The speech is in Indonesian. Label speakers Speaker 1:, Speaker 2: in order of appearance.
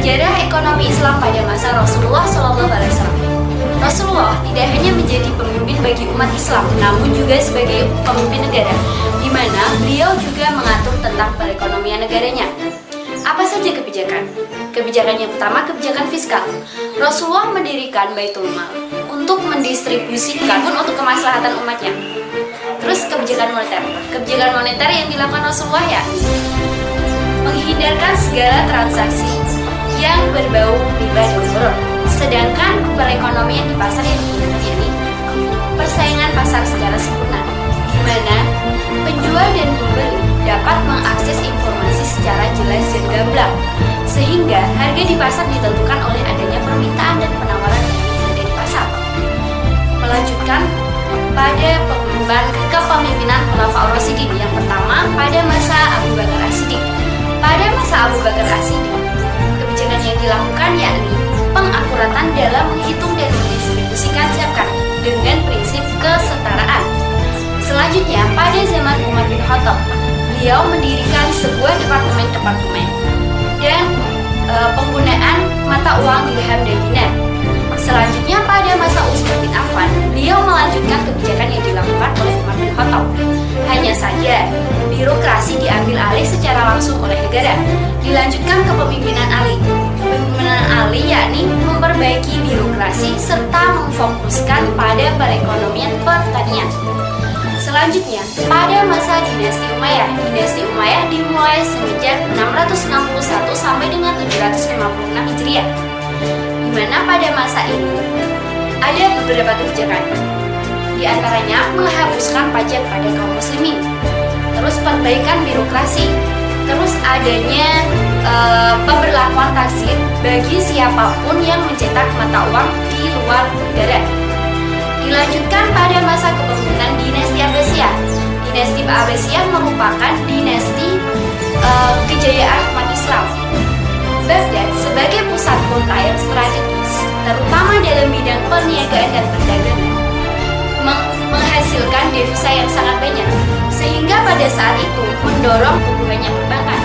Speaker 1: Sejarah ekonomi Islam pada masa Rasulullah SAW. Rasulullah tidak hanya menjadi pemimpin bagi umat Islam, namun juga sebagai pemimpin negara, di mana beliau juga mengatur tentang perekonomian negaranya. Apa saja kebijakan? Kebijakan yang pertama, kebijakan fiskal. Rasulullah mendirikan Baitul Mal untuk mendistribusikan pun untuk kemaslahatan umatnya. Terus kebijakan moneter. Kebijakan moneter yang dilakukan Rasulullah yakni menghindarkan segala transaksi yang berbau riba dan gurur. Sedangkan perekonomian di pasar yang digunakan yakni persaingan pasar secara sempurna, di mana penjual dan pembeli dapat mengakses informasi secara jelas dan gamblang, sehingga harga di pasar ditentukan oleh adanya permintaan dan penawaran yang ada di pasar. Melanjutkan pada kepemimpinan Khulafaur Rasyidin. Yang pertama pada masa Abu Bakar As-Siddiq. Pada masa Abu Bakar As-Siddiq, kebijakan yang dilakukan yakni pengakuratan dalam menghitung dan mendistribusikan zakat dengan prinsip kesetaraan. Selanjutnya, pada zaman Umar bin Khattab, beliau mendirikan sebuah departemen dan penggunaan mata uang dirham dan dinar. Selanjutnya, pada masa Utsman bin Affan, beliau melanjutkan kebijakan yang dilakukan oleh Umar bin Khattab. Hanya saja, birokrasi diambil alih secara langsung oleh negara. Dilanjutkan kepemimpinan Ali. Kepemimpinan Ali yakni memperbaiki birokrasi serta memfokuskan pada perekonomian pertanian. Selanjutnya, pada masa dinasti Umayyah. Dinasti Umayyah dimulai semenjak 661 sampai dengan 756 Hijriah. Di mana pada masa ini ada beberapa kebijakan. Di antaranya menghapuskan pajak pada kaum muslimin, terus perbaikan birokrasi, terus adanya pemberlakuan taksir bagi siapapun yang mencetak mata uang di luar negara. Dilanjutkan pada masa kepemimpinan dinasti Abbasiyah. Dinasti Abbasiyah merupakan dinasti kejayaan umat Islam. Baghdad sebagai pusat kota yang strategis, terutama dalam bidang perniagaan dan perdagangan, menghasilkan devisa yang sangat banyak, sehingga pada saat itu mendorong tumbuhannya perbankan.